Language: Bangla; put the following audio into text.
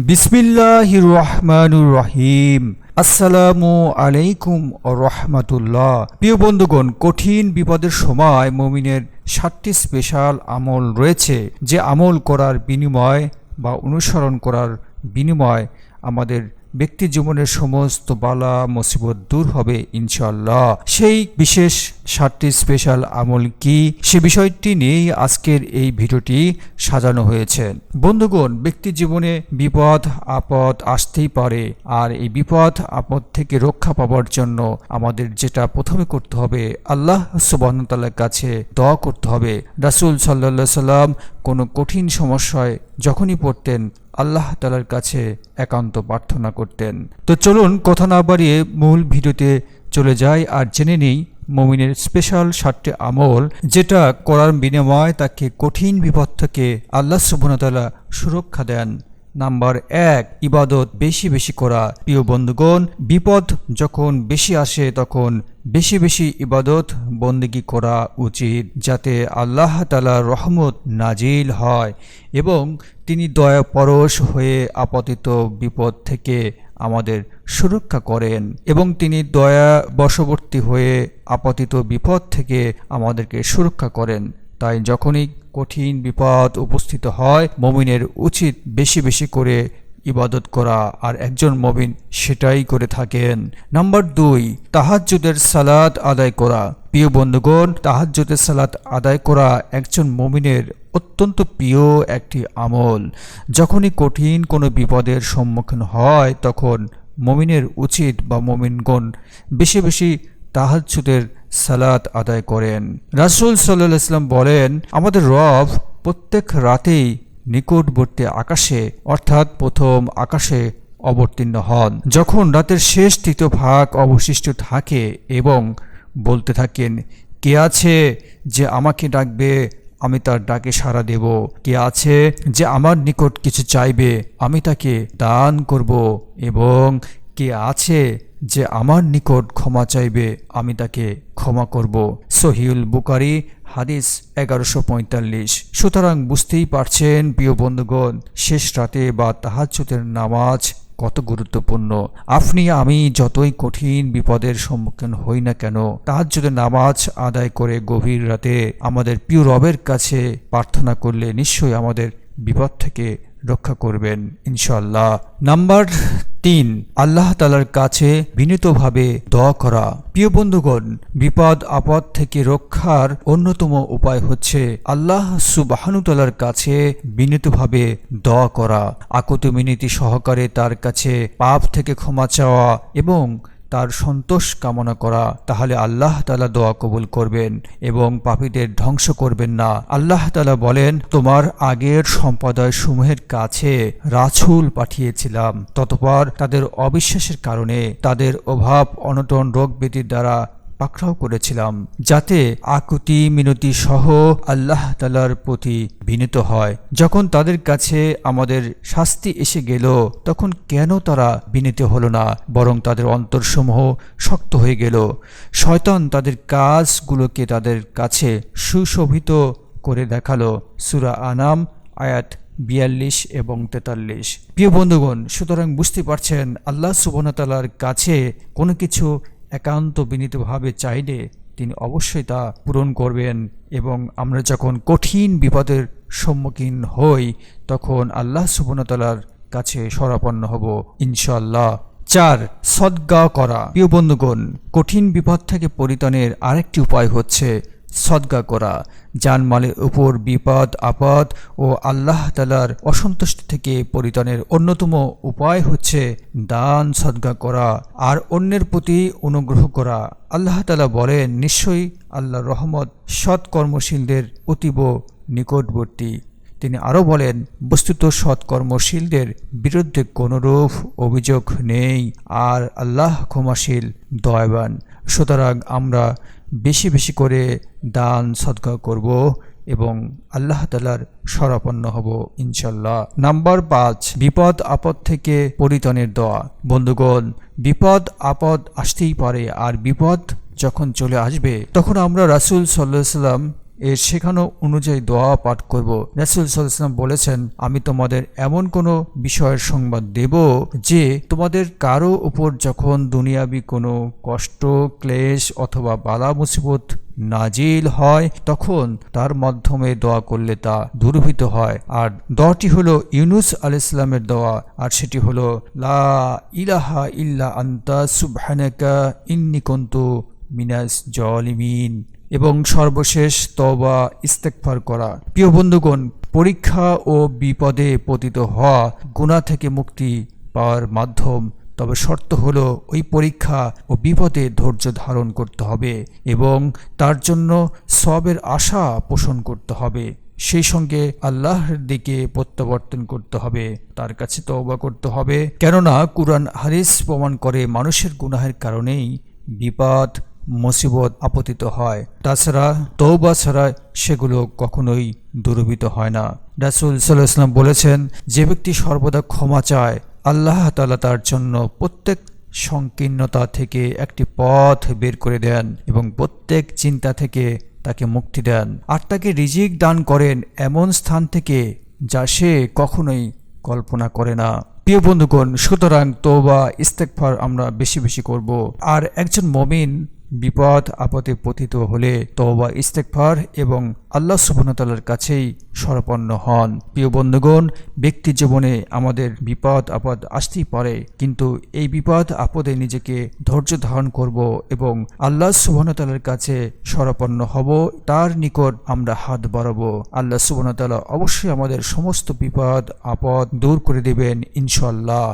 বিসমিল্লাহির রহমানুর রহিম। আসসালামু আলাইকুম ও রহমাতুল্লাহ। প্রিয় বন্ধুগণ, কঠিন বিপদের সময় মুমিনের 7টি স্পেশাল আমল রয়েছে, যে আমল করার বিনিময় বা অনুসরণ করার বিনিময় আমাদের ব্যক্তি জীবনের সমস্ত বালা মুসিবত দূর হবে ইনশাআল্লাহ। সেই বিশেষ 7টি স্পেশাল আমল কি, সে বিষয়টি নিয়েই আজকের এই ভিডিওটি সাজানো হয়েছে। বন্ধুগণ, ব্যক্তি জীবনে বিপদ আপদ আসতেই পারে, আর এই বিপদ আপদ থেকে রক্ষা পাওয়ার জন্য আমাদের যেটা প্রথমে করতে হবে, আল্লাহ সুবহানাহু ওয়া তাআলার কাছে দোয়া করতে হবে। রাসূল সাল্লাল্লাহু আলাইহি সাল্লাম কোনো কঠিন সমস্যায় যখনই পড়তেন, আল্লাহ তাআলার কাছে একান্ত প্রার্থনা করতেন। তো চলুন কথা না বাড়িয়ে মূল ভিডিওতে চলে যাই আর জেনে নিই মুমিনের স্পেশাল 7টি আমল, যেটা করার বিনিময়ে তাকে কঠিন বিপদ থেকে আল্লাহ সুবহানাহু ওয়া তাআলা সুরক্ষা দেন। নাম্বার 1, ইবাদত বেশি বেশি করা। প্রিয় বন্ধুগণ, বিপদ যখন বেশি আসে তখন বেশি বেশি ইবাদত বন্দেগী করা উচিত, যাতে আল্লাহ তাআলার রহমত নাজিল হয় এবং তিনি দয়া পরশ হয়ে আপতিত বিপদ থেকে আমাদের সুরক্ষা করেন, এবং তিনি দয়া বশবর্তী হয়ে আপতিত বিপদ থেকে আমাদেরকে সুরক্ষা করেন। তাই যখনই কঠিন বিপদ উপস্থিত হয়, মুমিনের উচিত বেশি বেশি করে ইবাদত করা, আর একজন মুমিন সেটাই করে থাকেন। নাম্বার 2, তাহাজ্জুদের সালাত আদায় করা। প্রিয় বন্ধুগণ, তাহাজ্জুদের সালাত আদায় করা একজন মুমিনের অত্যন্ত প্রিয় একটি আমল। যখনই কঠিন কোনো বিপদের সম্মুখীন হয়, তখন মুমিনের উচিত বা মুমিনগণ বেশি বেশি তাহাজ্জুদের সালাত আদায় করেন। রাসূল সাল্লাল্লাহু আলাইহি ওয়াসাল্লাম বলেন, আমাদের রব প্রত্যেক রাতেই নিকটবর্তী আকাশে অর্থাৎ প্রথম আকাশে অবতীর্ণ হন, যখন রাতের শেষ তৃতীয় ভাগ অবশিষ্ট থাকে, এবং বলতে থাকেন, কে আছে যে আমাকে ডাকবে, আমি তার ডাকে সাড়া দেব। কে আছে যে আমার নিকট কিছু চাইবে, আমি তাকে দান করব। এবং কে আছে যে আমার নিকট ক্ষমা চাইবে, আমি তাকে ক্ষমা করব। সহিহুল বুখারী হাদিস 1145। সুতরাং বুঝতেই পারছেন প্রিয় বন্ধুগণ, শেষ রাতে বা তাহাজ্জুদের নামাজ কত গুরুত্বপূর্ণ। আপনি আমি যতই কঠিন বিপদের সম্মুখীন হই না কেন, তাহাজ্জুদের নামাজ আদায় করে গভীর রাতে আমাদের প্রিয় রবের কাছে প্রার্থনা করলে নিশ্চয়ই আমাদের বিপদ থেকে রক্ষা করবেন ইনশাআল্লাহ। নাম্বার 3, আল্লাহ তাআলার কাছে বিনীতভাবে দোয়া করা। প্রিয় বন্ধুগণ, বিপদ আপদ থেকে রক্ষার অন্যতম উপায় হচ্ছে আল্লাহ সুবহানাহু ওয়া তাআলার কাছে বিনীতভাবে দোয়া করা, আকুতি মিনতি সহকারে তার কাছে পাপ থেকে ক্ষমা চাওয়া এবং তার সন্তোষ কামনা করা। তাহলে আল্লাহ তাআলা দোয়া কবুল করবেন এবং পাপীদের ধ্বংস করবেন না। আল্লাহ তাআলা বলেন, তোমার আগের সম্প্রদায় সমূহের কাছে রাসূল পাঠিয়েছিলাম, ততপর তাদের অবিশ্বাসের কারণে তাদের অভাব অনটন রোগ ব্যাধির দ্বারা পাকড়াও করেছিলাম, যাতে আকুতি মিনতি সহ আল্লাহ তাআলার প্রতি বিনীত হয়। যখন তাদের কাছে আমাদের শাস্তি এসে গেল, তখন কেন তারা বিনীত হলো না, বরং তাদের অন্তরসমূহ শক্ত হয়ে গেল। শয়তান তাদের কাজগুলোকে তাদের কাছে সুশোভিত করে দেখালো। সূরা আনাম আয়াত 42 এবং 43। প্রিয় বন্ধুগণ, সুতরাং বুঝতে পারছেন, আল্লাহ সুবহানাহু ওয়া তাআলার কাছে কোনো কিছু একান্ত বিনীতভাবে চাইলে তিনি অবশ্যই তা পূরণ করবেন, এবং আমরা যখন কঠিন বিপদের সম্মুখীন হই, তখন আল্লাহ সুবহানাহু ওয়া তাআলার কাছে শরণাপন্ন হব ইনশাআল্লাহ। 4, সদকা করা। প্রিয় বন্ধুগণ, কঠিন বিপদ থেকে পরিত্রাণের আরেকটি উপায় হচ্ছে সদকা করা। জানমালের উপর বিপদ আপদ ও আল্লাহ তাআলার অসন্তুষ্টি থেকে পরিত্রাণের অন্যতম উপায় হচ্ছে দান সদকা করা আর অন্যের প্রতি অনুগ্রহ করা। আল্লাহ তাআলা বলেন, নিশ্চয়ই আল্লাহর রহমত সৎকর্মশীলদের অতীব নিকটবর্তী। তিনি আরও বলেন, বস্তুত সৎকর্মশীলদের বিরুদ্ধে কোনরূপ অভিযোগ নেই, আর আল্লাহ ক্ষমাশীল দয়াবান। সুতরাং আমরা বেশি বেশি করে দান সদকা করব এবং আল্লাহ তাআলার শরণাপন্ন হব ইনশাআল্লাহ। নাম্বার 5, বিপদ আপদ থেকে পরিত্রাণের দোয়া। বন্ধুগণ, বিপদ আপদ আসতেই পারে, আর বিপদ যখন চলে আসবে তখন আমরা রাসূল সাল্লাল্লাহু আলাইহি ওয়াসাল্লাম এর শেখানো অনুযায়ী দোয়া পাঠ করব। রাসূল সাল্লাল্লাহু আলাইহি ওয়াসাল্লাম বলেছেন, আমি তোমাদের এমন কোনো বিষয়ের সংবাদ দেব যে তোমাদের কারো উপর যখন দুনিয়াবি কোনো কষ্ট, ক্লেশ অথবা বালা মুসিবত নাজিল হয় তখন তার মাধ্যমে দোয়া করলে তা দূরীভূত হয়। আর দোয়াটি হলো ইউনুস আলাইহিস সালামের দোয়া, আর সেটি হলো লা ইলাহা ইল্লা আনতা সুবহানাকা ইন্নী কুনতু মিনাজ জালিমিন। এবং সর্বশেষ তওবা ইস্তেগফার করা। প্রিয় বন্ধুগণ, পরীক্ষা ও বিপদে পতিত হওয়া গুনাহ থেকে মুক্তি পাওয়ার মাধ্যম, তবে শর্ত হলো ওই পরীক্ষা ও বিপদে ধৈর্য ধারণ করতে হবে এবং তার জন্য সওয়াবের আশা পোষণ করতে হবে। সেই সঙ্গে আল্লাহর দিকে প্রত্যাবর্তন করতে হবে, তার কাছে তওবা করতে হবে। কেননা কুরআন হাদিস প্রমাণ করে মানুষের গুনাহের কারণেই বিপদ মুসিবত আপতিত হয়। তাছাড়া তওবা ছাড়া সেগুলো কখনোই দূরীভূত হয় না। রাসূল সাল্লাল্লাহু আলাইহি ওয়াসাল্লাম বলেছেন, যে ব্যক্তি সর্বদা ক্ষমা চায় আল্লাহ তাআলা তার জন্য প্রত্যেক সংকীর্ণতা থেকে একটি পথ বের করে দেন এবং প্রত্যেক চিন্তা থেকে তাকে মুক্তি দেন, আর তাকে রিজিক দান করেন এমন স্থান থেকে যা সে কখনোই কল্পনা করে না। প্রিয় বন্ধুগণ, সুতরাং তওবা ইস্তেগফার আমরা বেশি বেশি করব। আর একজন মুমিন বিপদ আপদে পতিত হলে তওবা ইস্তেগফার এবং আল্লাহ সুবহানাহু ওয়া তাআলার কাছেই শরণাপন্ন হন। প্রিয় বন্ধুগণ, ব্যক্তি জীবনে আমাদের বিপদ আপদ আসতেই পারে, কিন্তু এই বিপদ আপদে নিজেকে ধৈর্য ধারণ করব এবং আল্লাহ সুবহানাহু ওয়া তাআলার কাছে শরণাপন্ন হব, তার নিকট আমরা হাত বাড়াবো। আল্লাহ সুবহানাহু ওয়া তাআলা অবশ্যই আমাদের সমস্ত বিপদ আপদ দূর করে দেবেন ইনশাআল্লাহ।